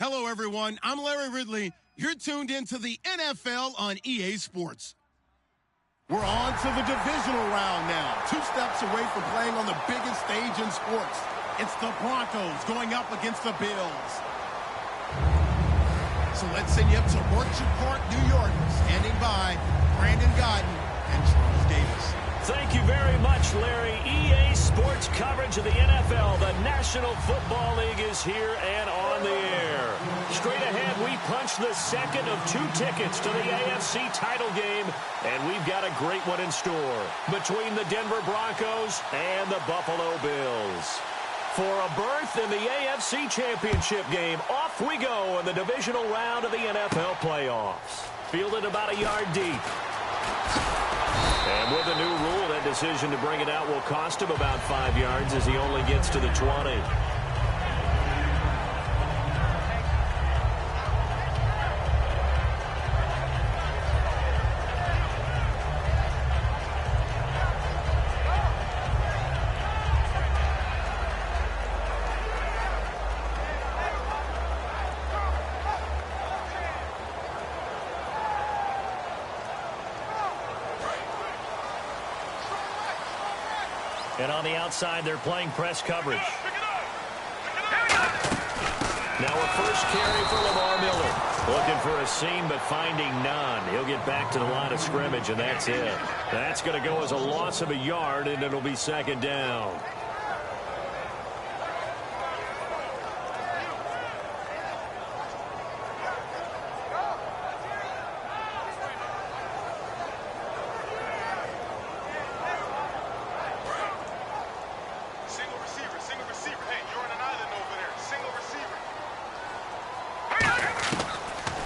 Hello, everyone. I'm Larry Ridley. You're tuned into the NFL on EA Sports. We're on to the divisional round now. 2 steps away from playing on the biggest stage in sports. It's the Broncos going up against the Bills. So let's send you up to Orchard Park, New York. Standing by, Brandon Godden and Charles Davis. Thank you very much, Larry. EA Sports coverage of the NFL. The National Football League is here and on the air. Straight ahead, we punch the second of 2 tickets to the AFC title game, and we've got a great one in store between the Denver Broncos and the Buffalo Bills. For a berth in the AFC Championship game, off we go in the divisional round of the NFL playoffs. Fielded about a yard deep. And with the new rule, that decision to bring it out will cost him about 5 yards as he only gets to the 20. And on the outside, they're playing press coverage. Now a first carry for Lamar Miller. Looking for a seam, but finding none. He'll get back to the line of scrimmage, and that's it. That's going to go as a loss of a yard, and it'll be second down.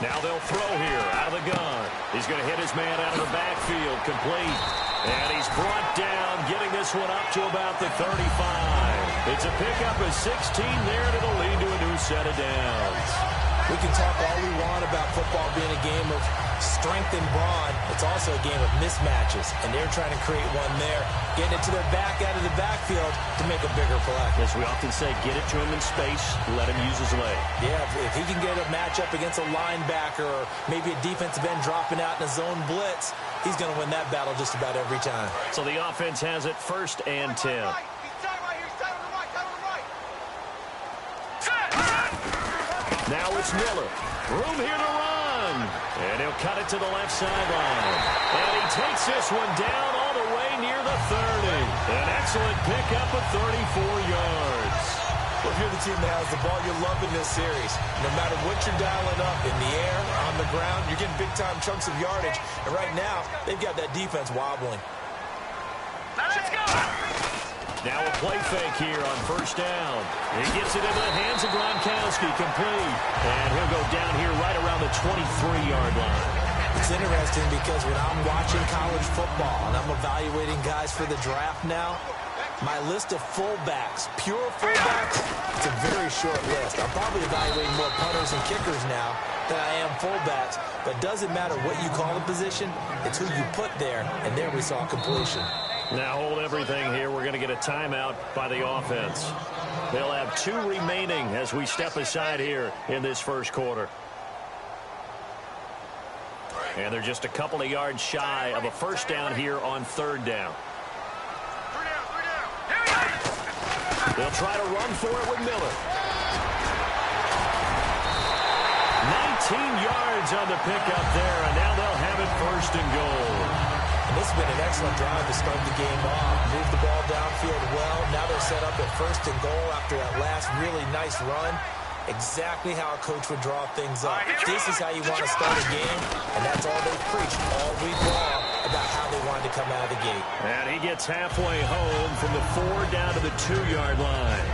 Now they'll throw here out of the gun. He's going to hit his man out of the backfield, complete. And he's brought down, getting this one up to about the 35. It's a pickup of 16 there, and it'll lead to a new set of downs. We can talk all we want about football being a game of strength and brawn. It's also a game of mismatches, and they're trying to create one there, getting it to their back out of the backfield to make a bigger play. As we often say, get it to him in space, let him use his leg. Yeah, if he can get a matchup against a linebacker or maybe a defensive end dropping out in a zone blitz, he's going to win that battle just about every time. So the offense has it 1st and 10. Now it's Miller. Room here to run. And he'll cut it to the left sideline. And he takes this one down all the way near the 30. An excellent pickup of 34 yards. Well, if you're the team that has the ball, you're loving this series. No matter what you're dialing up, in the air, on the ground, you're getting big-time chunks of yardage. And right now, they've got that defense wobbling. Let's go! Now a play fake here on 1st down. He gets it into the hands of Gronkowski, complete. And he'll go down here right around the 23-yard line. It's interesting because when I'm watching college football and I'm evaluating guys for the draft now, my list of fullbacks, pure fullbacks, it's a very short list. I'm probably evaluating more punters and kickers now than I am fullbacks. But it doesn't matter what you call the position, it's who you put there, and there we saw completion. Now hold everything here. We're going to get a timeout by the offense. They'll have 2 remaining as we step aside here in this first quarter. And they're just a couple of yards shy of a 1st down here on 3rd down. They'll try to run for it with Miller. 19 yards on the pickup there, and now they'll have it 1st and goal. And this has been an excellent drive to start the game off. Move the ball downfield well. Now they're set up at 1st and goal after that last really nice run. Exactly how a coach would draw things up. This is how you want to start a game, and that's all they've preached all week long about how they wanted to come out of the gate. And he gets halfway home from the 4 down to the 2-yard line.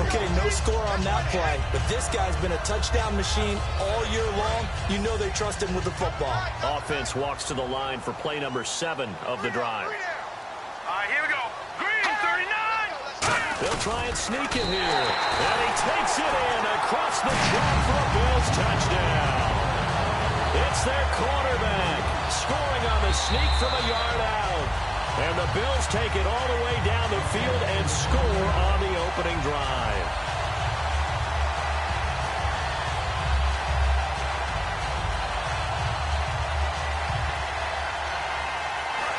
Okay, no score on that play, but this guy's been a touchdown machine all year long. You know they trust him with the football. Offense walks to the line for play number 7 of the drive. Here we go. Green, 39. They'll try and sneak it here. And he takes it in across the track for a Bills touchdown. It's their quarterback scoring on the sneak from a yard out. And the Bills take it all the way down the field and score on the opening drive.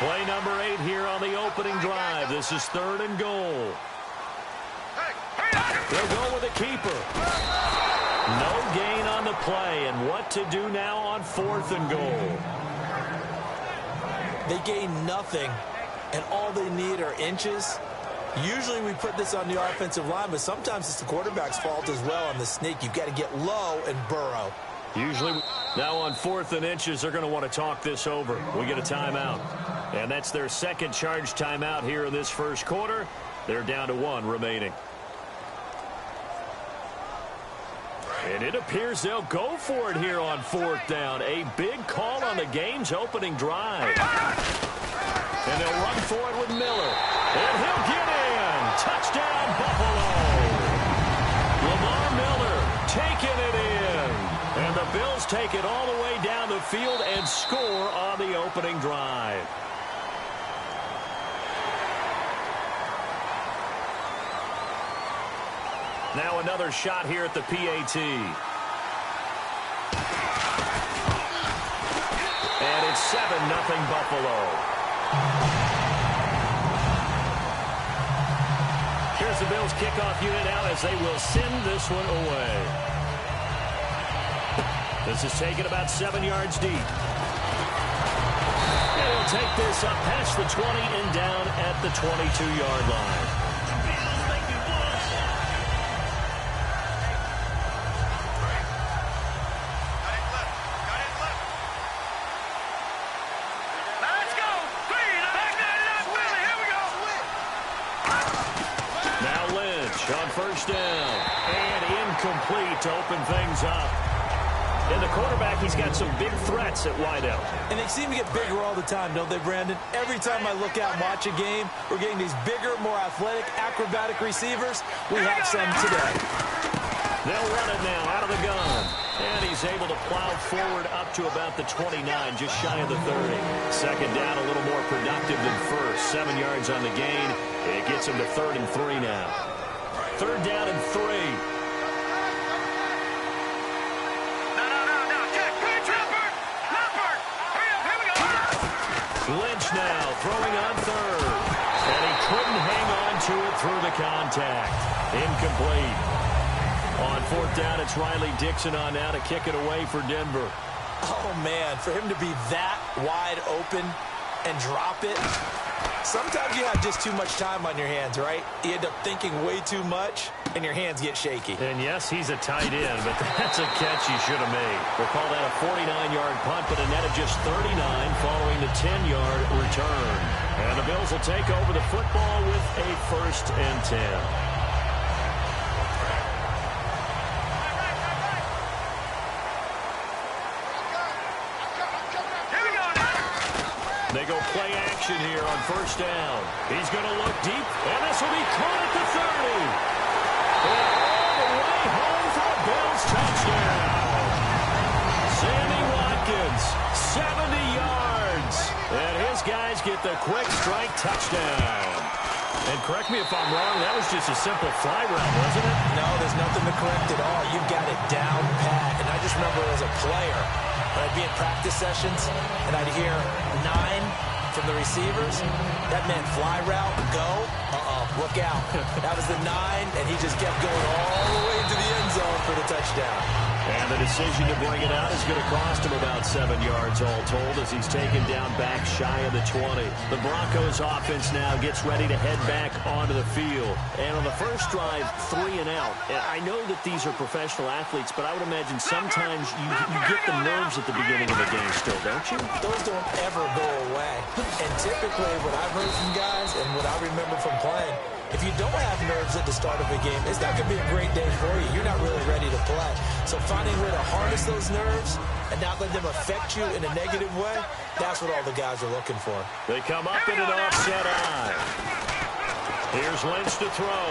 Play number 8 here on the opening drive. This is 3rd and goal. They'll go with a keeper. No gain on the play, and what to do now on 4th and goal. They gain nothing, and all they need are inches. Usually we put this on the offensive line, but sometimes it's the quarterback's fault as well on the sneak. You've got to get low and burrow. Usually, now on 4th and inches, they're going to want to talk this over. We get a timeout. And that's their second charge timeout here in this first quarter. They're down to 1 remaining. And it appears they'll go for it here on 4th down. A big call on the game's opening drive. And they'll run for it with Miller. And he'll get in. Touchdown, Buffalo. Lamar Miller taking it in. And the Bills take it all the way down the field and score on the opening drive. Now another shot here at the PAT. And it's 7-0 Buffalo. Here's the Bills kickoff unit out as they will send this one away. This is taken about 7 yards deep. And he'll take this up past the 20 and down at the 22-yard line. On 1st down, and incomplete to open things up. And the quarterback, he's got some big threats at wideout. And they seem to get bigger all the time, don't they, Brandon? Every time I look out and watch a game, we're getting these bigger, more athletic, acrobatic receivers. We have some today. They'll run it now out of the gun. And he's able to plow forward up to about the 29, just shy of the 30. Second down, a little more productive than first. 7 yards on the gain. It gets him to 3rd and 3 now. 3rd down and 3. No. Check. Trapper. Here we go. Lynch now throwing on 3rd. And he couldn't hang on to it through the contact. Incomplete. On 4th down, it's Riley Dixon on now to kick it away for Denver. Oh, man, for him to be that wide open and drop it. Sometimes you have just too much time on your hands, right? You end up thinking way too much, and your hands get shaky. And yes, he's a tight end, but that's a catch he should have made. We'll call that a 49-yard punt, but a net of just 39 following the 10-yard return. And the Bills will take over the football with a 1st and 10. They go play action here on 1st down. He's going to look deep, and this will be caught at the 30. And all the way home for a Bills touchdown. Sammy Watkins, 70 yards. And his guys get the quick strike touchdown. And correct me if I'm wrong, that was just a simple fly route, wasn't it? No, there's nothing to correct at all. You've got it down pat. And I just remember as a player, when I'd be in practice sessions, and I'd hear 9 from the receivers, that meant fly route, go, look out. That was the 9, and he just kept going all the way into the end zone for the touchdown. And the decision to bring it out is going to cost him about 7 yards all told as he's taken down back shy of the 20. The Broncos offense now gets ready to head back onto the field. And on the first drive, 3 and out. And I know that these are professional athletes, but I would imagine sometimes you get the nerves at the beginning of the game still, don't you? Those don't ever go away. And typically what I've heard from guys and what I remember from playing, if you don't have nerves at the start of a game, it's not going to be a great day for you. You're not really ready to play. So finding a way to harness those nerves and not let them affect you in a negative way, that's what all the guys are looking for. They come up in an offset eye. Here's Lynch to throw.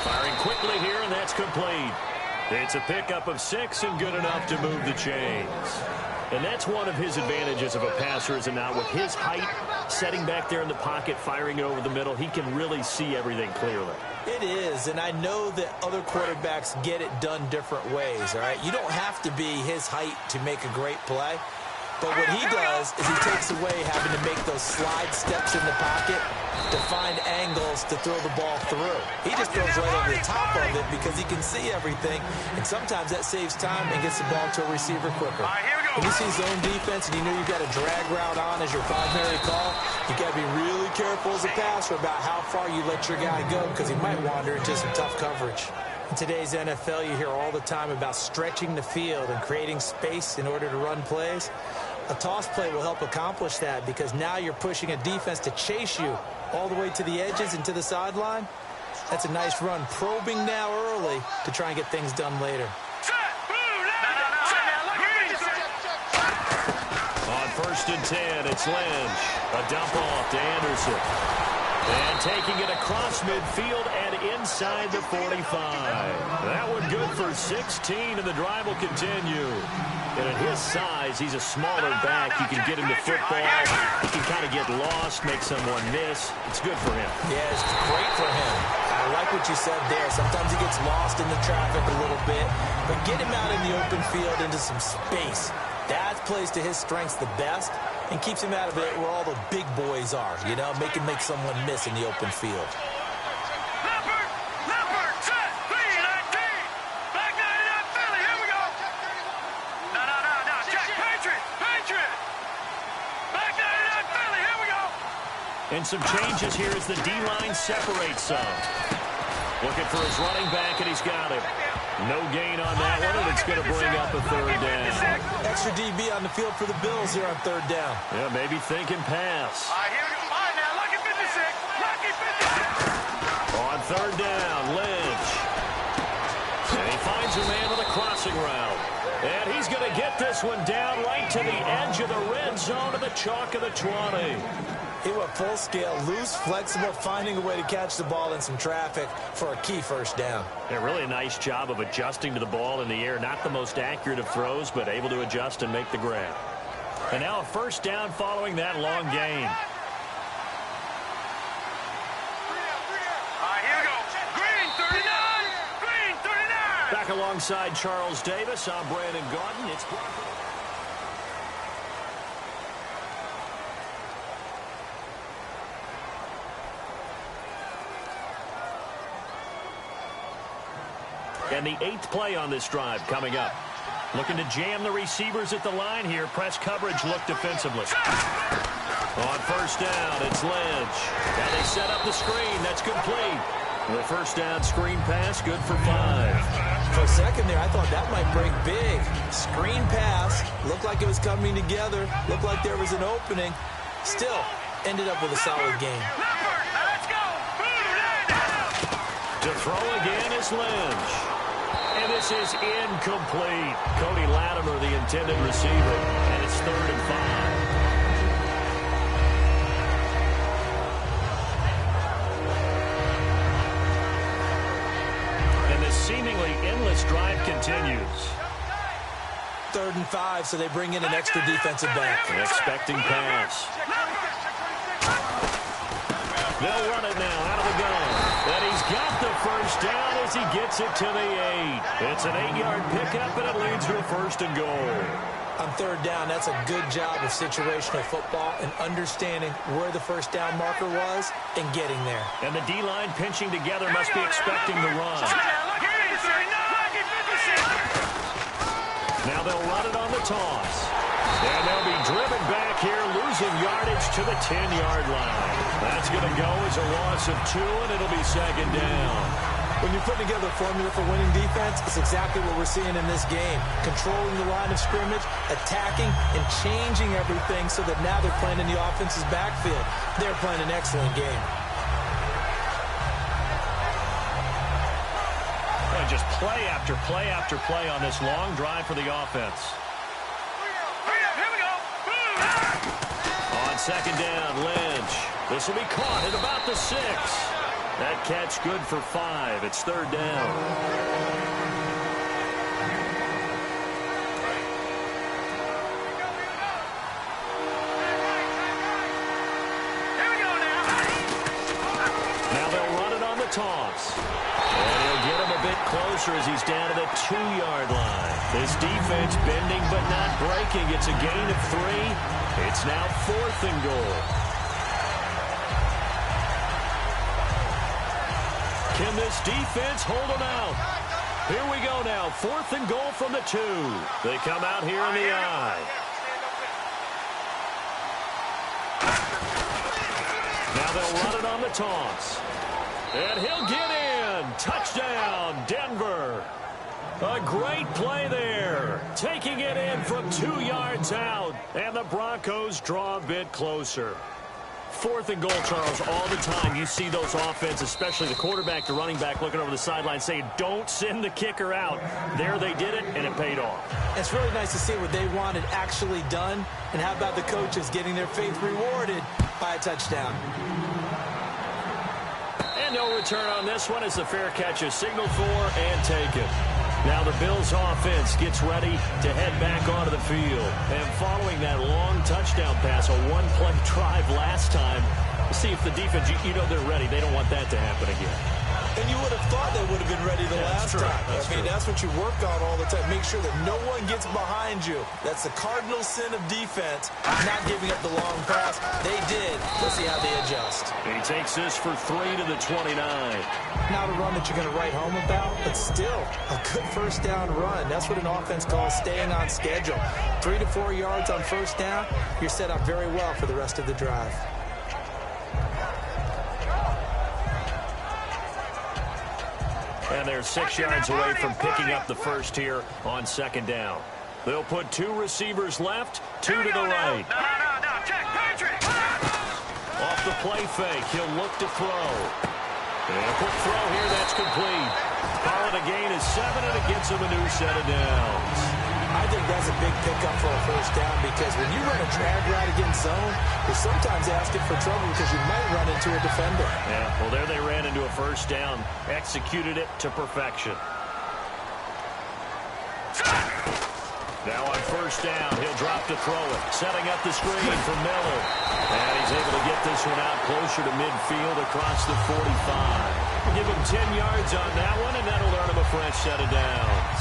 Firing quickly here, and that's complete. It's a pickup of 6 and good enough to move the chains. And that's one of his advantages of a passer, is not with his height, setting back there in the pocket, firing it over the middle, he can really see everything clearly. It is, and I know that other quarterbacks get it done different ways, all right? You don't have to be his height to make a great play. But what he does is he takes away having to make those slide steps in the pocket to find angles to throw the ball through. He just throws right over the top of it because he can see everything, and sometimes that saves time and gets the ball to a receiver quicker. When you see zone defense and you know you've got a drag route on as your primary call, you got to be really careful as a passer about how far you let your guy go because he might wander into some tough coverage. In today's NFL, you hear all the time about stretching the field and creating space in order to run plays. A toss play will help accomplish that because now you're pushing a defense to chase you all the way to the edges and to the sideline. That's a nice run, probing now early to try and get things done later. On 1st and 10, it's Lynch. A dump off to Anderson. And taking it across midfield and inside the 45. That one good for 16, and the drive will continue. And at his size, he's a smaller back. You can get him to football. He can kind of get lost, make someone miss. It's good for him. Yeah, it's great for him. I like what you said there. Sometimes he gets lost in the traffic a little bit, but get him out in the open field into some space. That plays to his strengths the best and keeps him out of it where all the big boys are, you know, make someone miss in the open field. And some changes here as the D-line separates some. Looking for his running back, and he's got it. No gain on that one, and it's going to bring up a 3rd down. Extra DB on the field for the Bills here on 3rd down. Yeah, maybe thinking pass. On 3rd down, Lynch. And he finds a man with a crossing route. And he's going to get this one down right to the edge of the red zone of the chalk of the 20. He went full scale, loose, flexible, finding a way to catch the ball in some traffic for a key 1st down. Yeah, really a nice job of adjusting to the ball in the air. Not the most accurate of throws, but able to adjust and make the grab. And now a 1st down following that long gain. Here we go. Green 39. Green 39. Back alongside Charles Davis, I'm Brandon Gaudin. It's and the 8th play on this drive coming up. Looking to jam the receivers at the line here. Press coverage look defensively. On 1st down, it's Lynch. And they set up the screen. That's complete. The 1st down screen pass, good for 5. For a second there, I thought that might break big. Screen pass, looked like it was coming together, looked like there was an opening. Still, ended up with a solid game. To throw again is Lynch. And this is incomplete. Cody Latimer, the intended receiver. And it's 3rd and 5. And this seemingly endless drive continues. 3rd and 5, so they bring in an extra defensive back. An expecting pass. They'll run it now out of the gun. And he's got the 1st down as he gets it to the 8. It's an 8-yard pickup, and it leads to a 1st and goal. On 3rd down, that's a good job of situational football and understanding where the 1st down marker was and getting there. And the D-line pinching together must be expecting the run. Now they'll run it on the toss. And they'll be driven back here, losing yardage to the 10-yard line. That's going to go as a loss of 2, and it'll be 2nd down. When you put together a formula for winning defense, it's exactly what we're seeing in this game. Controlling the line of scrimmage, attacking, and changing everything so that now they're playing in the offense's backfield. They're playing an excellent game. And just play after play after play on this long drive for the offense. On 2nd down, Lynch. This will be caught at about the 6. That catch good for 5. It's 3rd down. Now they'll run it on the toss. And he'll get him a bit closer as he's down to the 2-yard line. This defense bending but not breaking. It's a gain of 3. It's now 4th and goal. Can this defense hold them out? Here we go now. 4th and goal from the 2. They come out here in the I. Now they'll run it on the toss. And he'll get in. Touchdown, Denver. A great play there. Taking it in from 2 yards out. And the Broncos draw a bit closer. 4th and goal, Charles. All the time you see those offenses, especially the quarterback, the running back, looking over the sideline saying, don't send the kicker out. There they did it, and it paid off. It's really nice to see what they wanted actually done. And how about the coaches getting their faith rewarded by a touchdown? And no return on this one as the fair catch is signaled for and taken. Now the Bills offense gets ready to head back onto the field. And following that long touchdown pass, a one-play drive last time, see if the defense, you know they're ready. They don't want that to happen again. And you would have thought they would have been ready the last time. That's what you work on all the time. Make sure that no one gets behind you. That's the cardinal sin of defense, not giving up the long pass. They did. Let's see how they adjust. He takes this for 3 to the 29. Not a run that you're going to write home about, but still a good first down run. That's what an offense calls staying on schedule. 3 to 4 yards on first down, you're set up very well for the rest of the drive. And they're 6 yards away from picking up the first here on 2nd down. They'll put 2 receivers left, 2 to the right. No. Check, Patrick. Off the play fake, he'll look to throw. And a quick throw here, that's complete. Call it a gain of 7, and it gets him a new set of downs. I think that's a big pickup for a first down because when you run a drag route against zone, you're sometimes asking for trouble because you might run into a defender. Yeah, well, there they ran into a first down, executed it to perfection. Now on first down, he'll drop to throw it, setting up the screen for Miller. And he's able to get this one out closer to midfield across the 45. We'll give him 10 yards on that one, and that'll earn him a fresh set of downs.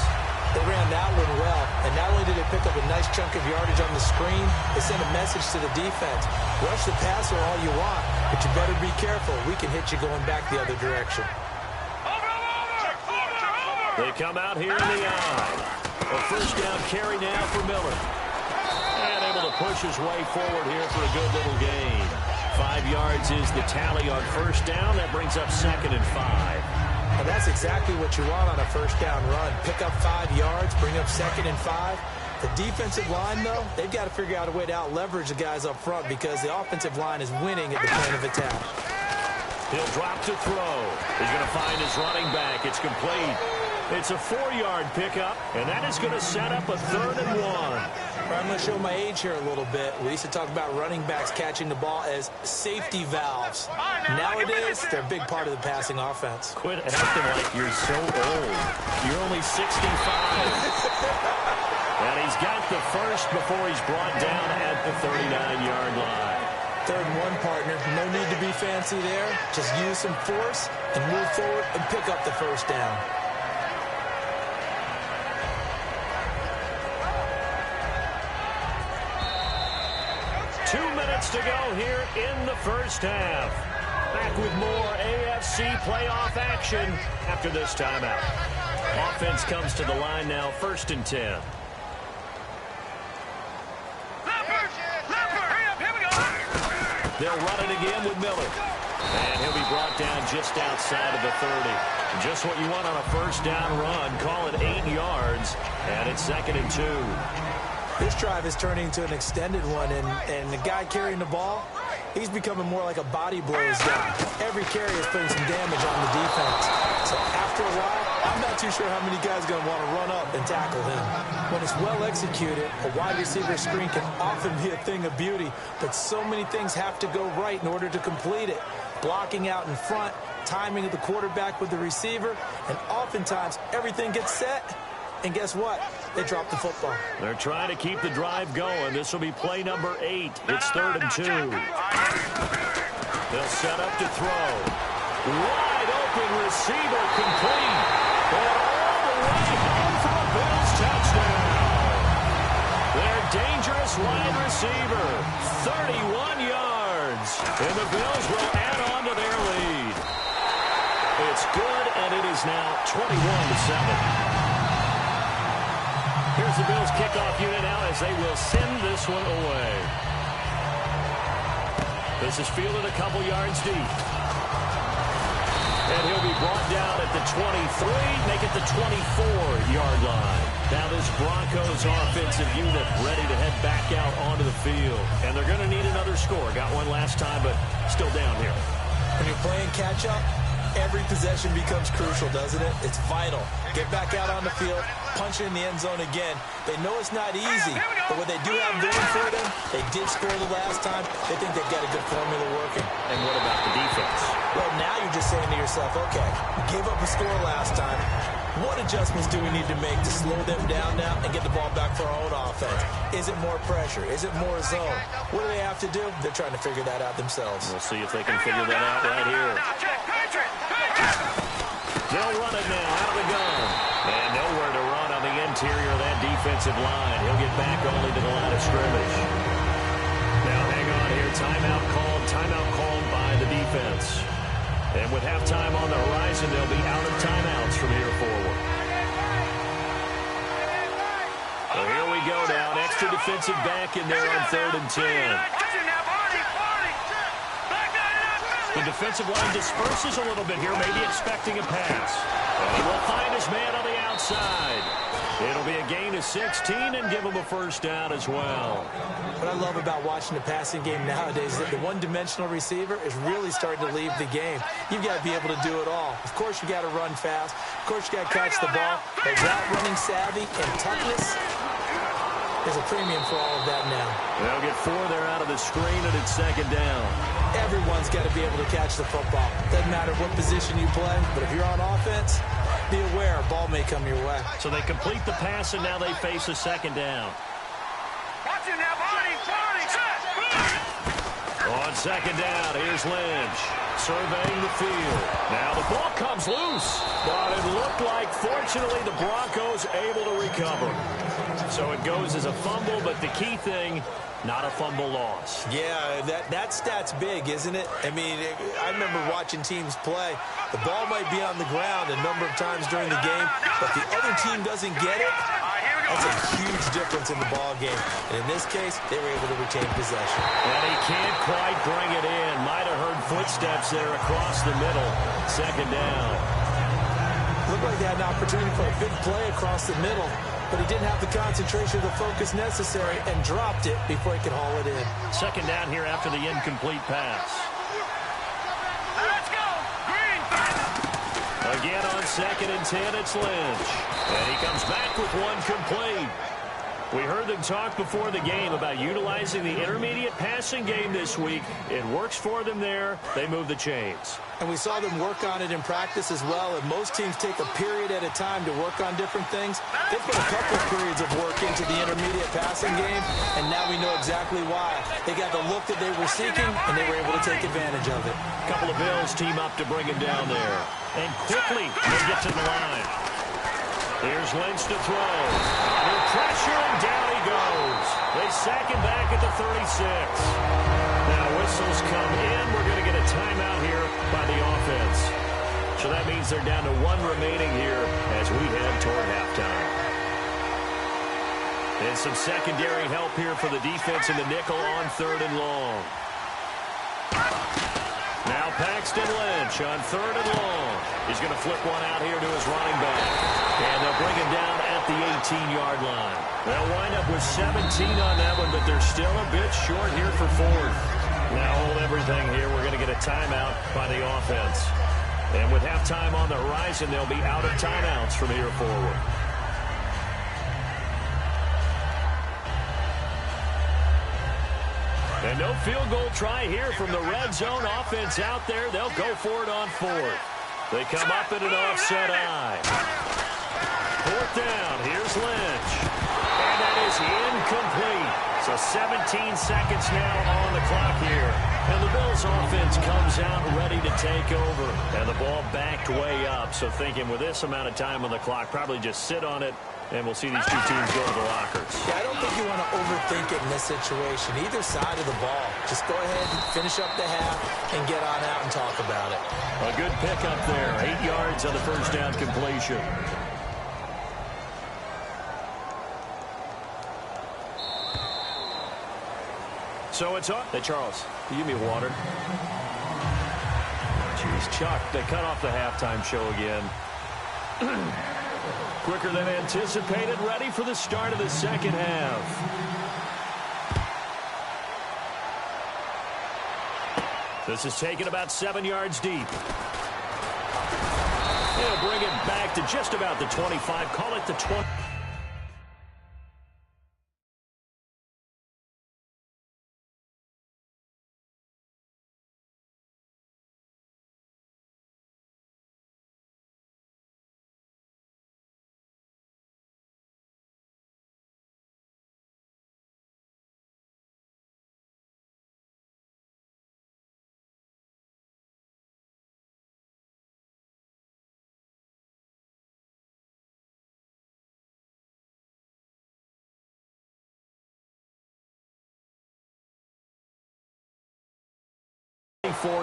They ran that one well, and not only did they pick up a nice chunk of yardage on the screen, they sent a message to the defense. Rush the passer all you want, but you better be careful. We can hit you going back the other direction. They come out here in the I. A first down carry now for Miller. And able to push his way forward here for a good little gain. 5 yards is the tally on first down. That brings up 2nd and 5. And that's exactly what you want on a first down run. Pick up 5 yards, bring up 2nd and 5. The defensive line, though, they've got to figure out a way to out-leverage the guys up front because the offensive line is winning at the point of attack. He'll drop to throw. He's going to find his running back. It's complete. It's a 4-yard pickup, and that is going to set up a 3rd and 1. I'm going to show my age here a little bit. We used to talk about running backs catching the ball as safety valves. Nowadays, they're a big part of the passing offense. Quit acting like you're so old. You're only 65. And he's got the first before he's brought down at the 39-yard line. 3rd and 1, partner. No need to be fancy there. Just use some force and move forward and pick up the first down. To go here in the first half. Back with more AFC playoff action after this timeout. Offense comes to the line now, 1st and 10. They'll run it again with Miller. And he'll be brought down just outside of the 30. Just what you want on a first down run. Call it 8 yards. And it's 2nd and 2. This drive is turning into an extended one, and the guy carrying the ball, he's becoming more like a body blows guy. Every carry is putting some damage on the defense. So after a while, I'm not too sure how many guys are going to want to run up and tackle him. When it's well executed, a wide receiver screen can often be a thing of beauty, but so many things have to go right in order to complete it. Blocking out in front, timing of the quarterback with the receiver, and oftentimes everything gets set. And guess what? They dropped the football. They're trying to keep the drive going. This will be play number 8. It's 3rd and 2. They'll set up to throw. Wide open receiver complete. And all the way home for a Bills touchdown. Their dangerous wide receiver, 31 yards. And the Bills will add on to their lead. It's good, and it is now 21-7. Here's the Bills kickoff unit now as they will send this one away. This is fielded a couple yards deep. And he'll be brought down at the 23, make it the 24-yard line. Now this Broncos offensive unit ready to head back out onto the field. And they're going to need another score. Got one last time, but still down here. When you're playing catch-up, every possession becomes crucial, doesn't it? It's vital. Get back out on the field, punch it in the end zone again. They know it's not easy, but what they do have going for them, they did score the last time. They think they've got a good formula working. And what about the defense? Well, now you're just saying to yourself, okay, we gave up a score last time. What adjustments do we need to make to slow them down now and get the ball back for our own offense? Is it more pressure? Is it more zone? What do they have to do? They're trying to figure that out themselves. We'll see if they can figure that out right here. They'll run it now out of the gun. And nowhere to run on the interior of that defensive line. He'll get back only to the line of scrimmage. Now hang on here. Timeout called by the defense. And with halftime on the horizon, they'll be out of timeouts from here forward. So here we go now. An extra defensive back in there on 3rd and 10. The defensive line disperses a little bit here, maybe expecting a pass. And he will find his man on the outside. It'll be a gain of 16 and give him a first down as well. What I love about watching the passing game nowadays is that the one-dimensional receiver is really starting to leave the game. You've got to be able to do it all. Of course, you got to run fast. Of course, you got to catch the ball. But route running savvy and toughness, there's a premium for all of that now. They'll get 4 there out of the screen, and it's 2nd down. Everyone's got to be able to catch the football. Doesn't matter what position you play, but if you're on offense, be aware a ball may come your way. So they complete the pass, and now they face a 2nd down. On 2nd down, here's Lynch surveying the field. Now the ball comes loose, but it looked like, fortunately, the Broncos able to recover. So it goes as a fumble, but the key thing, not a fumble loss. Yeah, that stat's big, isn't it? I mean, I remember watching teams play. The ball might be on the ground a number of times during the game, but the other team doesn't get it. That's a huge difference in the ball game. And in this case, they were able to retain possession. And he can't quite bring it in. Might have heard footsteps there across the middle. 2nd down. Looked like they had an opportunity for a big play across the middle, but he didn't have the concentration or the focus necessary and dropped it before he could haul it in. 2nd down here after the incomplete pass. Let's go! Green! Again on 2nd and 10, it's Lynch. And he comes back with one complete. We heard them talk before the game about utilizing the intermediate passing game this week. It works for them there. They move the chains. And we saw them work on it in practice as well. And most teams take a period at a time to work on different things. They put a couple of periods of work into the intermediate passing game, and now we know exactly why. They got the look that they were seeking, and they were able to take advantage of it. A couple of Bills team up to bring him down there. And quickly they get to the line. Here's Lynch to throw. Under pressure, and down he goes. They sack him back at the 36. Now whistles come in. We're going to get a timeout here by the offense. So that means they're down to 1 remaining here as we head toward halftime. And some secondary help here for the defense in the nickel on 3rd and long. Now Paxton Lynch on 3rd and long. He's going to flip one out here to his running back. And they'll bring him down at the 18-yard line. They'll wind up with 17 on that one, but they're still a bit short here for 4th. Now hold everything here. We're going to get a timeout by the offense. And with halftime on the horizon, they'll be out of timeouts from here forward. And no field goal try here from the red zone offense out there. They'll go for it on 4th. They come up in an offset eye. 4th down. Here's Lynch. And that is incomplete. So 17 seconds now on the clock here. And the Bills offense comes out ready to take over. And the ball backed way up. So thinking with this amount of time on the clock, probably just sit on it. And we'll see these two teams go to the lockers. Yeah, I don't think you want to overthink it in this situation. Either side of the ball. Just go ahead and finish up the half and get on out and talk about it. A good pickup there. 8 yards on the first down completion. So it's on. Hey, Charles, can you give me water? Jeez, Chuck, they cut off the halftime show again. Quicker than anticipated, ready for the start of the second half. This is taken about 7 yards deep. They'll bring it back to just about the 25. Call it the 20.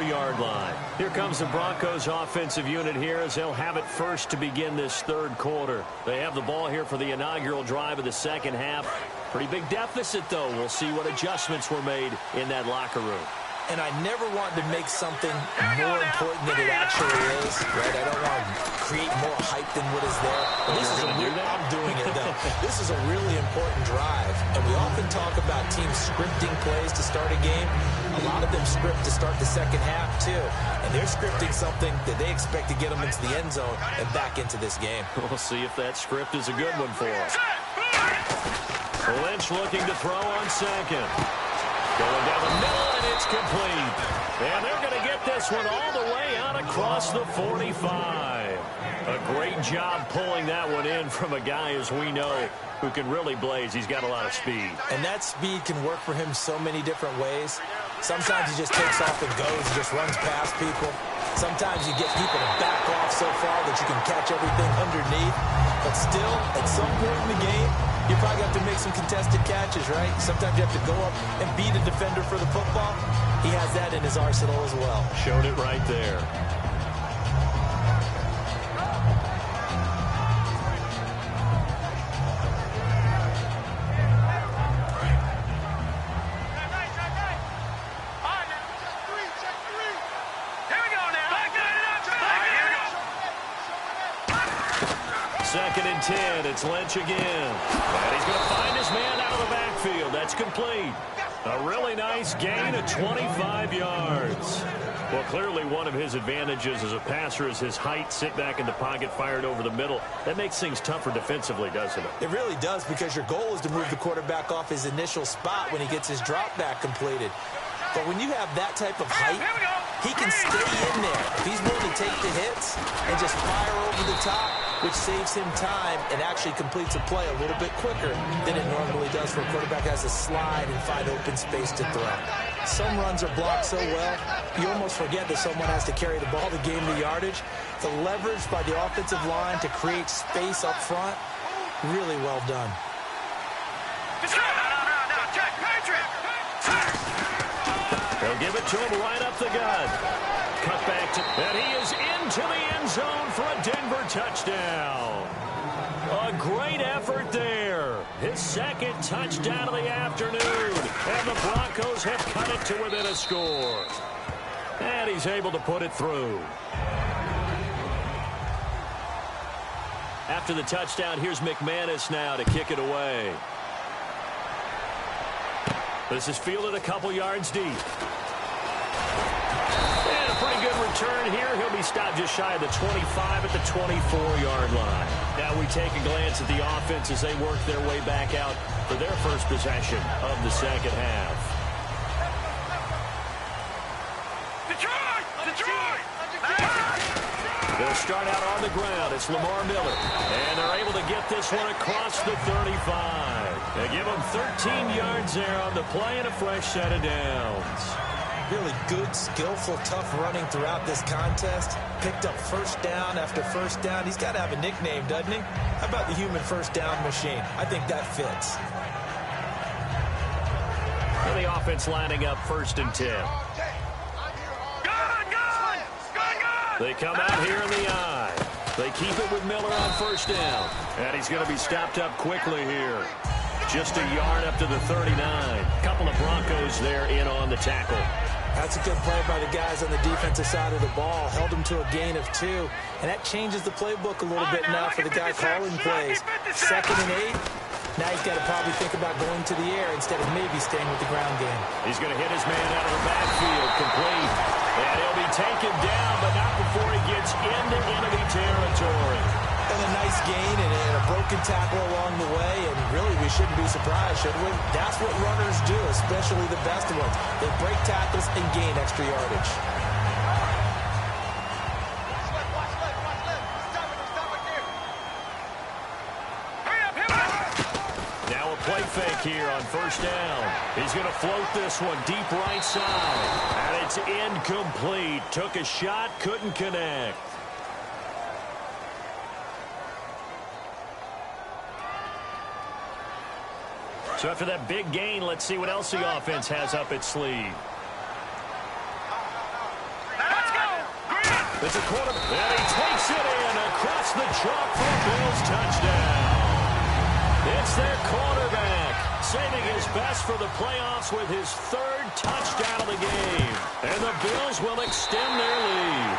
Yard line. Here comes the Broncos offensive unit here as they'll have it first to begin this third quarter. They have the ball here for the inaugural drive of the second half. Pretty big deficit, though. We'll see what adjustments were made in that locker room. And I never want to make something more important than it actually is, right? I don't want to create more hype than what is there. But I'm doing it, though. This is a really important drive. And we often talk about teams scripting plays to start a game. A lot of them script to start the second half, too. And they're scripting something that they expect to get them into the end zone and back into this game. We'll see if that script is a good one for them. Lynch looking to throw on second. Going down the middle, and it's complete. And they're going to get this one all the way out across the 45. A great job pulling that one in from a guy, as we know, who can really blaze. He's got a lot of speed. And that speed can work for him so many different ways. Sometimes he just takes off and goes, just runs past people. Sometimes you get people to back off so far that you can catch everything underneath. But still, at some point in the game, you probably have to make some contested catches, right? Sometimes you have to go up and beat a defender for the football. He has that in his arsenal as well. Showed it right there. Second and 10. It's Lynch again. And he's going to find his man out of the backfield. That's complete. A really nice gain of 25 yards. Well, clearly one of his advantages as a passer is his height. Sit back in the pocket, fired over the middle. That makes things tougher defensively, doesn't it? It really does, because your goal is to move the quarterback off his initial spot when he gets his drop back completed. But when you have that type of height, he can stay in there. If he's willing to take the hits and just fire over the top, which saves him time and actually completes a play a little bit quicker than it normally does for a quarterback who has to slide and find open space to throw. Some runs are blocked so well, you almost forget that someone has to carry the ball to gain the yardage. The leverage by the offensive line to create space up front, really well done. They'll give it to him right up the gut. Cut back to, and he is into the end zone for a Denver touchdown. A great effort there. His second touchdown of the afternoon. And the Broncos have cut it to within a score. And he's able to put it through. After the touchdown, here's McManus now to kick it away. This is fielded a couple yards deep. And a pretty good return here. He'll be stopped just shy of the 25 at the 24-yard line. Now we take a glance at the offense as they work their way back out for their first possession of the second half. They'll start out on the ground. It's Lamar Miller. And they're able to get this one across the 35. They give him 13 yards there on the play and a fresh set of downs. Really good, skillful, tough running throughout this contest. Picked up first down after first down. He's got to have a nickname, doesn't he? How about the human first down machine? I think that fits. And the offense lining up 1st and 10. They come out here in the eye. They keep it with Miller on 1st down. And he's going to be stopped up quickly here. Just a yard up to the 39. Couple of Broncos there in on the tackle. That's a good play by the guys on the defensive side of the ball. Held them to a gain of 2. And that changes the playbook a little bit now for the guy calling plays. 2nd and 8. Now he's got to probably think about going to the air instead of maybe staying with the ground game. He's going to hit his man out of the backfield. Complete. And he'll be taken down, but not before he gets into enemy territory. And a nice gain and a broken tackle along the way, and really we shouldn't be surprised, should we? That's what runners do, especially the best ones. They break tackles and gain extra yardage. Now a play fake here on 1st down. He's going to float this one deep right side. And it's incomplete. Took a shot, couldn't connect. So after that big gain, let's see what else the offense has up its sleeve. Let's go! It's a quarter, and he takes it in across the chalk for a Bills touchdown. It's their quarterback, saving his best for the playoffs with his 3rd touchdown of the game. And the Bills will extend their lead.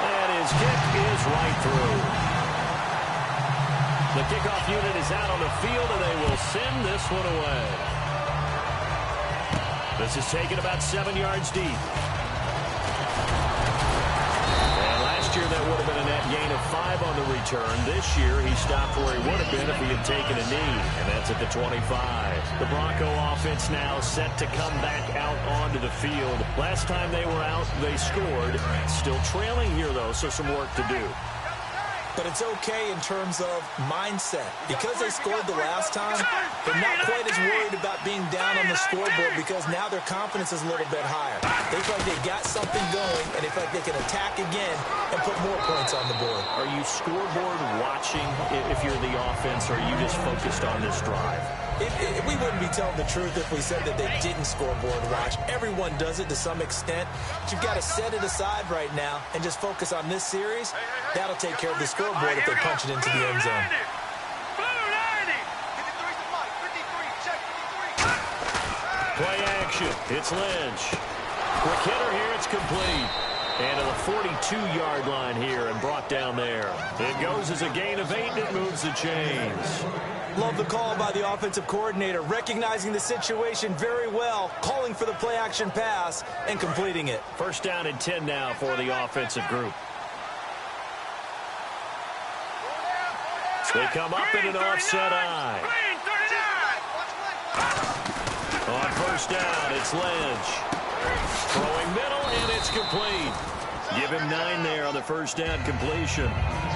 And his kick is right through. The kickoff unit is out on the field, and they will send this one away. This is taken about 7 yards deep. And last year, that would have been a net gain of 5 on the return. This year, he stopped where he would have been if he had taken a knee, and that's at the 25. The Bronco offense now set to come back out onto the field. Last time they were out, they scored. Still trailing here, though, so some work to do. But it's okay in terms of mindset. Because they scored the last time, they're not quite as worried about being down on the scoreboard because now their confidence is a little bit higher. They feel like they got something going, and they feel like they can attack again and put more points on the board. Are you scoreboard watching if you're the offense, or are you just focused on this drive? We wouldn't be telling the truth if we said that they didn't scoreboard watch. Everyone does it to some extent. But you've got to set it aside right now and just focus on this series. That'll take care of the scoreboard if they punch it into the end zone. Play action. It's Lynch. Quick hitter here. It's complete. And to the 42-yard line here and brought down there. It goes as a gain of 8, and it moves the chains. Love the call by the offensive coordinator, recognizing the situation very well, calling for the play-action pass, and completing it. 1st down and 10 now for the offensive group. They come up in an offset eye. On 1st down, it's Lynch. Throwing middle, and it's complete. Give him 9 there on the 1st down completion.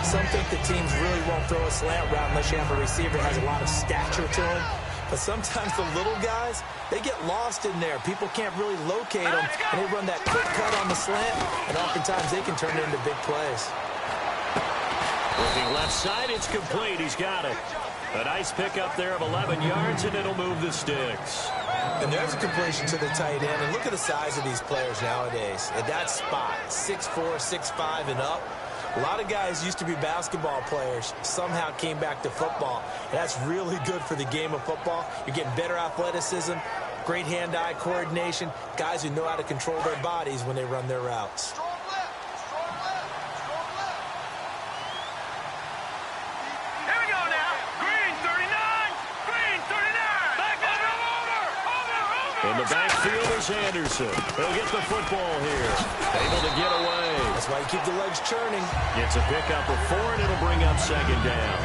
Some think the teams really won't throw a slant route unless you have a receiver that has a lot of stature to him. But sometimes the little guys, they get lost in there. People can't really locate them, and they run that quick cut on the slant, and oftentimes they can turn it into big plays. Looking left side, it's complete. He's got it. A nice pickup there of 11 yards, and it'll move the sticks. And there's a completion to the tight end. And look at the size of these players nowadays. At that spot, 6'4", 6'5", and up. A lot of guys used to be basketball players, somehow came back to football. And that's really good for the game of football. You're getting better athleticism, great hand-eye coordination, guys who know how to control their bodies when they run their routes. In the backfield is Anderson. He'll get the football here. Able to get away. That's why you keep the legs churning. Gets a pickup of 4, and it'll bring up 2nd down.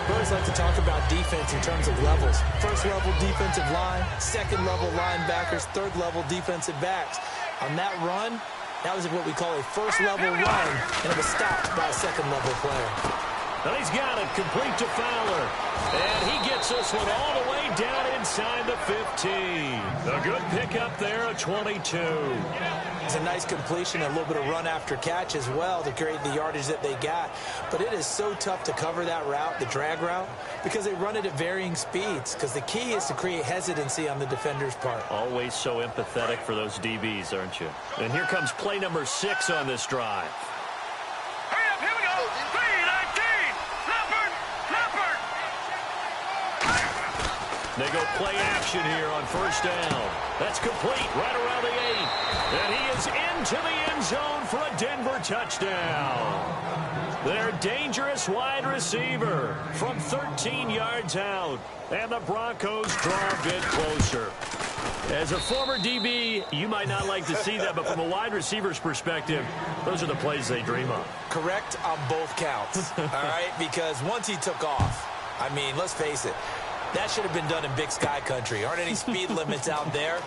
We always like to talk about defense in terms of levels. 1st level defensive line, 2nd level linebackers, 3rd level defensive backs. On that run, That was what we call a first-level run, and it was stopped by a second-level player. And he's got it, complete to Fowler. And he gets this one all the way down inside the 15. A good pickup there, a 22. It's a nice completion, a little bit of run after catch as well to create the yardage that they got. But it is so tough to cover that route, the drag route, because they run it at varying speeds. Because the key is to create hesitancy on the defender's part. Always so empathetic for those DBs, aren't you? And here comes play number 6 on this drive. Hurry up, here we go. 3-19. Leopard. They go play action here on first down. That's complete right around the 8. And he is into the end zone for a Denver touchdown. Their dangerous wide receiver from 13 yards out. And the Broncos draw a bit closer. As a former DB, you might not like to see that, but from a wide receiver's perspective, those are the plays they dream of. Correct on both counts, all right? Because once he took off, I mean, let's face it, that should have been done in Big Sky Country. Aren't any speed limits out there?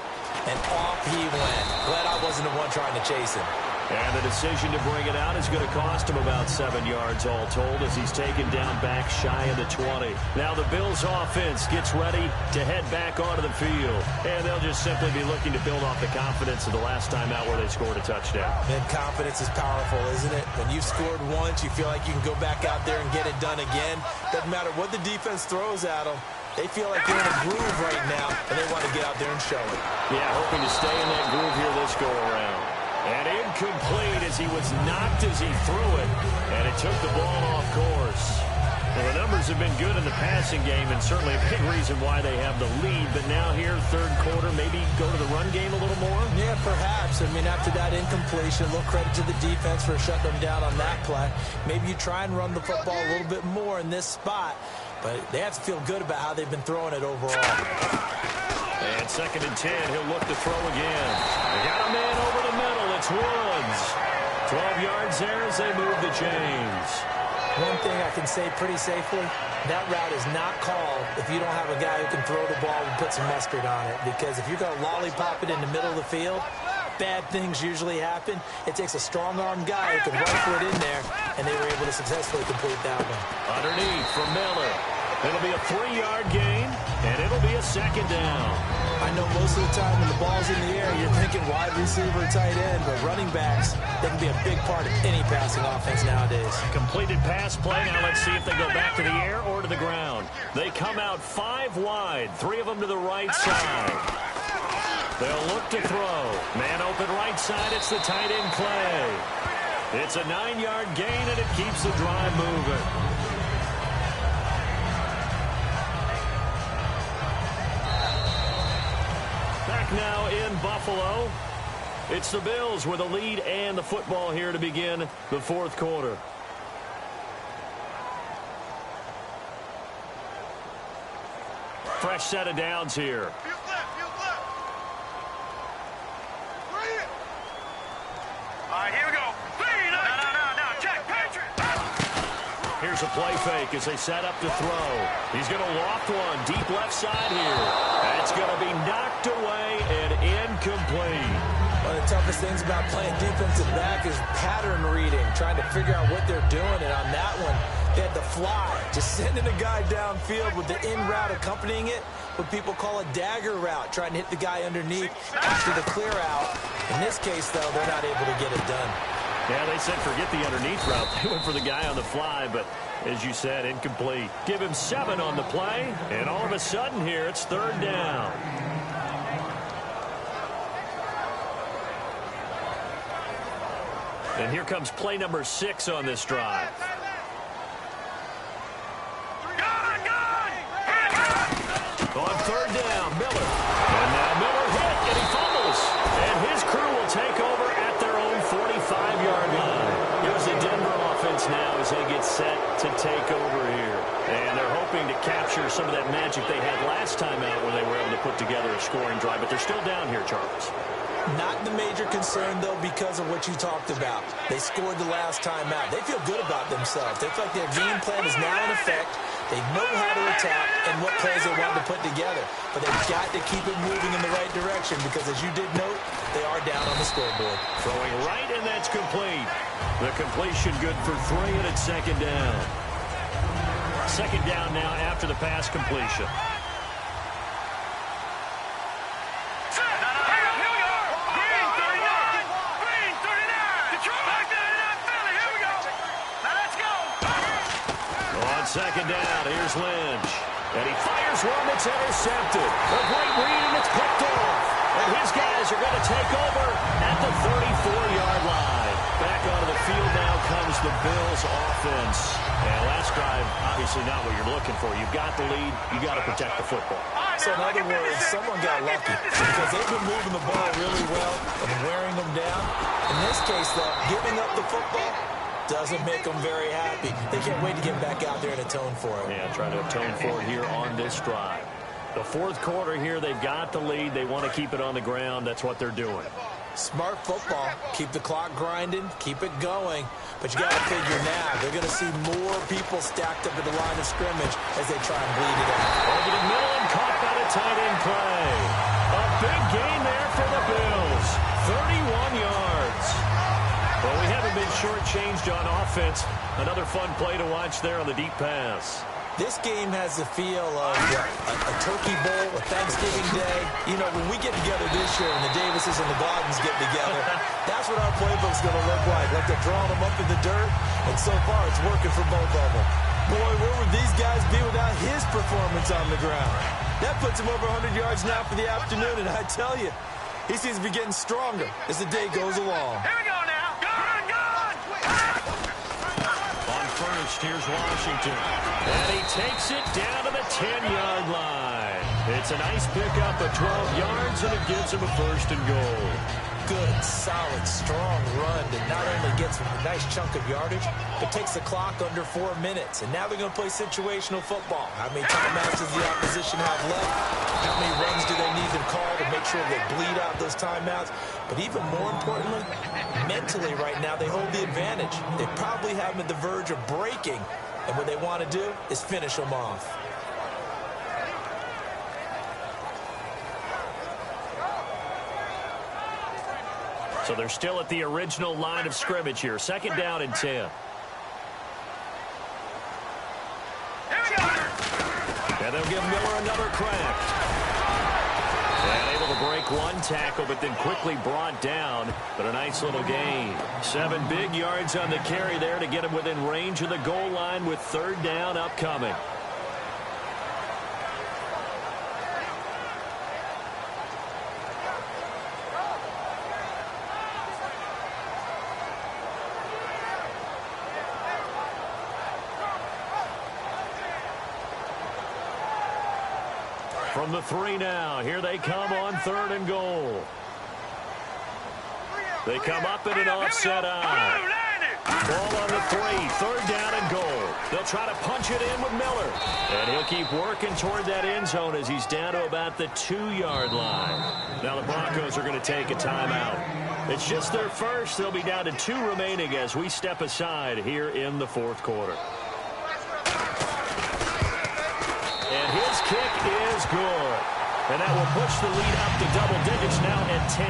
And off he went. Glad I wasn't the one trying to chase him. And the decision to bring it out is going to cost him about 7 yards all told as he's taken down back shy of the 20. Now the Bills offense gets ready to head back onto the field. And they'll just simply be looking to build off the confidence of the last time out where they scored a touchdown. And confidence is powerful, isn't it? When you've scored once, you feel like you can go back out there and get it done again. Doesn't matter what the defense throws at them. They feel like they're in a groove right now, and they want to get out there and show it. Yeah, hoping to stay in that groove here this go-around. And incomplete as he was knocked as he threw it. And it took the ball off course. Well, the numbers have been good in the passing game, and certainly a big reason why they have the lead. But now here, third quarter, maybe go to the run game a little more? Yeah, perhaps. I mean, after that incompletion, a little credit to the defense for shutting them down on that play. Maybe you try and run the football a little bit more in this spot. But they have to feel good about how they've been throwing it overall. And 2nd and 10, he'll look to throw again. They got a man over the middle. It's Woods. 12 yards there as they move the chains. One thing I can say pretty safely, that route is not called if you don't have a guy who can throw the ball and put some mustard on it. Because if you're going to lollipop it in the middle of the field, bad things usually happen. It takes a strong-armed guy who can rifle it in there, and they were able to successfully complete that one. Underneath for Miller. It'll be a 3-yard gain, and it'll be a 2nd down. I know most of the time when the ball's in the air, you're thinking wide receiver, tight end, but running backs, they can be a big part of any passing offense nowadays. Completed pass play. Now let's see if they go back to the air or to the ground. They come out 5 wide, 3 of them to the right side. They'll look to throw. Man open right side. It's the tight end play. It's a 9-yard gain, and it keeps the drive moving. Back now in Buffalo. It's the Bills with the lead and the football here to begin the 4th quarter. Fresh set of downs here. All right, here we go. No, check, Patriot. Here's a play fake as they set up to throw. He's going to loft one deep left side here. That's going to be knocked away and incomplete. One of the toughest things about playing defensive back is pattern reading, trying to figure out what they're doing. And on that one, they had to fly, just sending a guy downfield with the in route accompanying it, what people call a dagger route, trying to hit the guy underneath after the clear out. In this case, though, they're not able to get it done. Yeah, they said forget the underneath route. They went for the guy on the fly, but as you said, incomplete. Give him 7 on the play, and all of a sudden here, it's 3rd down. And here comes play number 6 on this drive. On 3rd down, Miller. And now Miller hit, and he fumbles. And his crew will take over at their own 45-yard line. Here's the Denver offense now as they get set to take over here. And they're hoping to capture some of that magic they had last time out when they were able to put together a scoring drive. But they're still down here, Charles. Not the major concern, though, because of what you talked about. They scored the last time out. They feel good about themselves. They feel like their game plan is now in effect. They know how to attack and what plays they want to put together. But they've got to keep it moving in the right direction because, as you did note, they are down on the scoreboard. Throwing right, and that's complete. The completion good for 3, and it's second down. Second down now after the pass completion. Second down, here's Lynch. And he fires one that's intercepted. A great read, and it's picked off. And his guys are going to take over at the 34-yard line. Back onto the field now comes the Bills offense. And last drive, obviously not what you're looking for. You've got the lead. You've got to protect the football. So in other words, someone got lucky because they've been moving the ball really well and wearing them down. In this case, though, giving up the football doesn't make them very happy. They can't wait to get back out there and atone for it. Yeah, trying to atone for it here on this drive. The fourth quarter here, they've got the lead. They want to keep it on the ground. That's what they're doing. Smart football. Keep the clock grinding. Keep it going. But you got to figure now, they're going to see more people stacked up at the line of scrimmage as they try and bleed it out. Over the middle and caught by the tight end play. A big gain there for the Bills. 31 yards. Well, we haven't been shortchanged on offense. Another fun play to watch there on the deep pass. This game has the feel of a turkey bowl, a Thanksgiving day. You know, when we get together this year and the Davises and the Gordons get together, that's what our playbook's going to look like. Like they're drawing them up in the dirt, and so far it's working for both of them. Boy, where would these guys be without his performance on the ground? That puts him over 100 yards now for the afternoon, and I tell you, he seems to be getting stronger as the day goes along. Here we go now. Gone! On first, here's Washington. And he takes it down to the 10-yard line. It's a nice pickup of 12 yards, and it gives him a first and goal. Good, solid, strong run that not only gets him a nice chunk of yardage, but takes the clock under 4 minutes. And now they're going to play situational football. How many timeouts does the opposition have left? How many runs do they need to call to make sure they bleed out those timeouts? But even more importantly, mentally right now, they hold the advantage. They probably have them at the verge of breaking. And what they want to do is finish them off. So they're still at the original line of scrimmage here. Second down and 10. And they'll give Miller another crack. And able to break one tackle, but then quickly brought down. But a nice little gain. 7 big yards on the carry there to get him within range of the goal line with third down upcoming. From the 3 now, here they come on third and goal. They come up in an offset eye. Ball on the 3, third down and goal. They'll try to punch it in with Miller. And he'll keep working toward that end zone as he's down to about the 2-yard line. Now the Broncos are going to take a timeout. It's just their first. They'll be down to 2 remaining as we step aside here in the fourth quarter. And his kick is good. And that will push the lead up to double digits now at 10.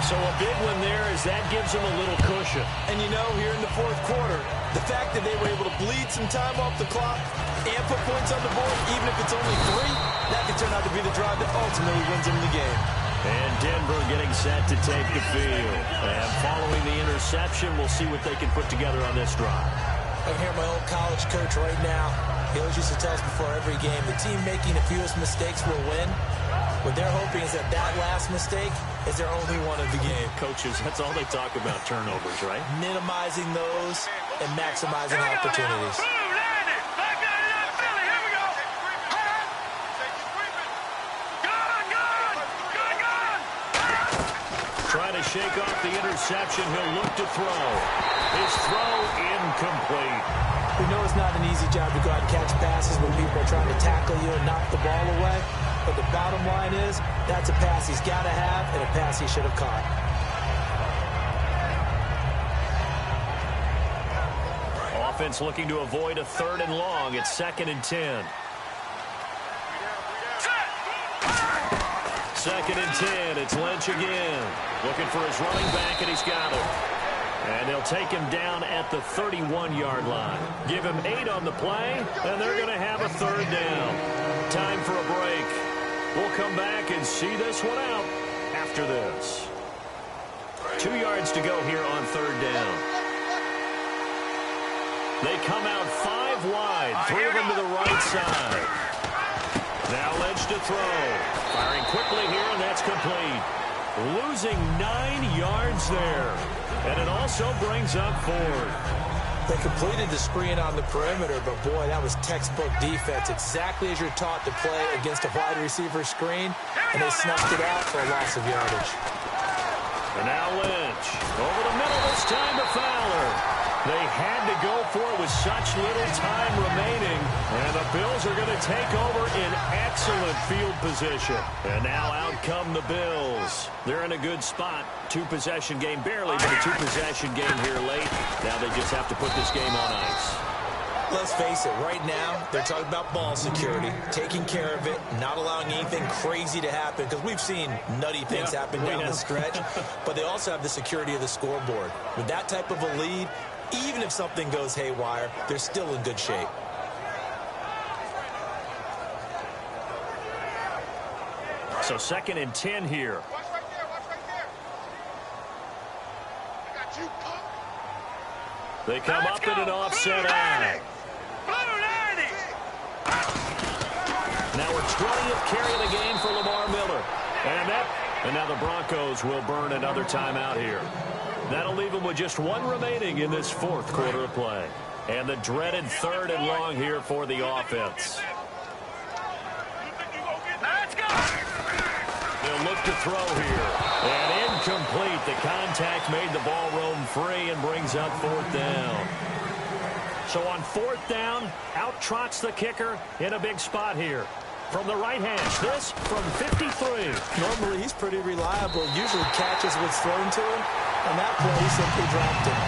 So a big one there as that gives them a little cushion. And you know, here in the fourth quarter, the fact that they were able to bleed some time off the clock and put points on the board, even if it's only 3, that could turn out to be the drive that ultimately wins them the game. And Denver getting set to take the field. And following the interception, we'll see what they can put together on this drive. I can hear my old college coach right now. He always used to tell us before every game, the team making the fewest mistakes will win. What they're hoping is that that last mistake is their only one of the game. Coaches, that's all they talk about, turnovers, right? Minimizing those and maximizing opportunities. Trying to shake off the interception. He'll look to throw. His throw incomplete. We know it's not an easy job to go out and catch passes when people are trying to tackle you and knock the ball away. But the bottom line is, that's a pass he's got to have and a pass he should have caught. offense looking to avoid a 3rd and long. It's 2nd and 10. 2nd and 10. It's Lynch again. Looking for his running back, and he's got him. And they'll take him down at the 31-yard line. Give him 8 on the play, and they're going to have a 3rd down. Time for a break. We'll come back and see this one out after this. 2 yards to go here on 3rd down. They come out 5 wide, 3 of them to the right side. Now Lynch to throw. Firing quickly here, and that's complete. Losing 9 yards there. And it also brings up 4th. They completed the screen on the perimeter, but boy, that was textbook defense. Exactly as you're taught to play against a wide receiver screen, and they snuffed it out for a loss of yardage. And now Lynch. Over the middle this time to Fowler. They had to go for it with such little time remaining. And the Bills are going to take over in excellent field position. And now out come the Bills. They're in a good spot. 2-possession game, barely, but a 2-possession game here late. Now they just have to put this game on ice. Let's face it, right now, they're talking about ball security, taking care of it, not allowing anything crazy to happen, because we've seen nutty things happen down the stretch, but they also have the security of the scoreboard. With that type of a lead, even if something goes haywire, they're still in good shape. So 2nd and 10 here. Watch right there. Watch right there. I got you, punk. They come up in an offset eye. Blue 90. Now we're 20th carry of the game for Lamar Miller. And now the Broncos will burn another timeout here. That'll leave them with just 1 remaining in this 4th quarter of play. And the dreaded 3rd and long here for the offense. Let's go. They'll look to throw here. And incomplete. The contact made the ball roam free and brings up 4th down. So on 4th down, out trots the kicker in a big spot here. From the right hash, this from 53. Normally, he's pretty reliable. Usually catches what's thrown to him. On that play, he simply dropped it.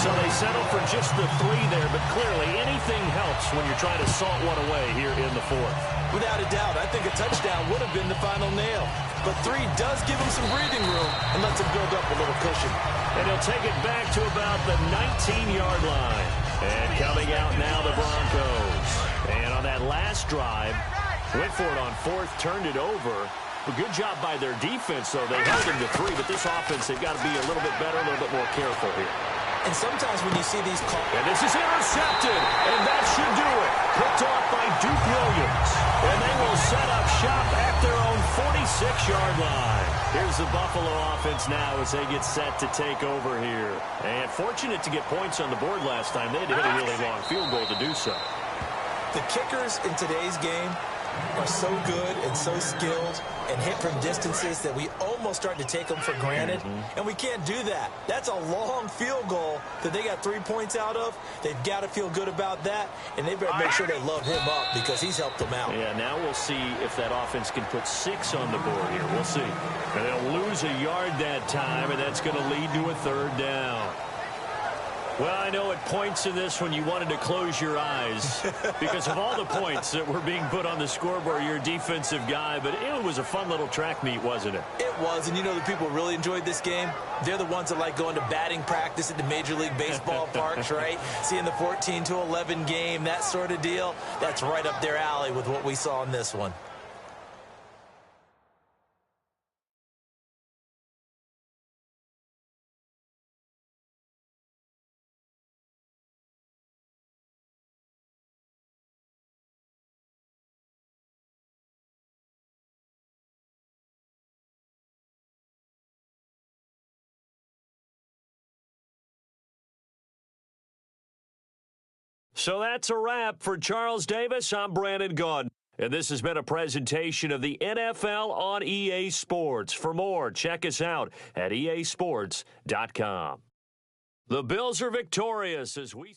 So they settle for just the 3 there, but clearly anything helps when you're trying to salt one away here in the 4th. Without a doubt, I think a touchdown would have been the final nail. But 3 does give him some breathing room and lets him build up a little cushion. And he'll take it back to about the 19-yard line. And coming out now, the Broncos. And on that last drive, went for it on 4th, turned it over. A good job by their defense, though. They held him to 3, but this offense, they've got to be a little bit better, a little bit more careful here. And sometimes when you see these calls... And this is intercepted, and that should do it. Picked off by Duke Williams. And they will set up shop at their own 46-yard line. Here's the Buffalo offense now as they get set to take over here. And fortunate to get points on the board last time. They had to hit a really long field goal to do so. The kickers in today's game are so good and so skilled and hit from distances that we almost start to take them for granted, and we can't do that. That's a long field goal that they got 3 points out of. They've got to feel good about that, and they better make sure they load him up because he's helped them out. Yeah, now we'll see if that offense can put 6 on the board here. We'll see. And they'll lose a yard that time, and that's going to lead to a 3rd down. Well, I know at points in this when you wanted to close your eyes because of all the points that were being put on the scoreboard. You're a defensive guy, but it was a fun little track meet, wasn't it? It was, and you know the people really enjoyed this game? They're the ones that like going to batting practice at the Major League Baseball parks, right? Seeing the 14-11 game, that sort of deal. That's right up their alley with what we saw in this one. So that's a wrap for Charles Davis. I'm Brandon Gaudin. And this has been a presentation of the NFL on EA Sports. For more, check us out at easports.com. The Bills are victorious as we...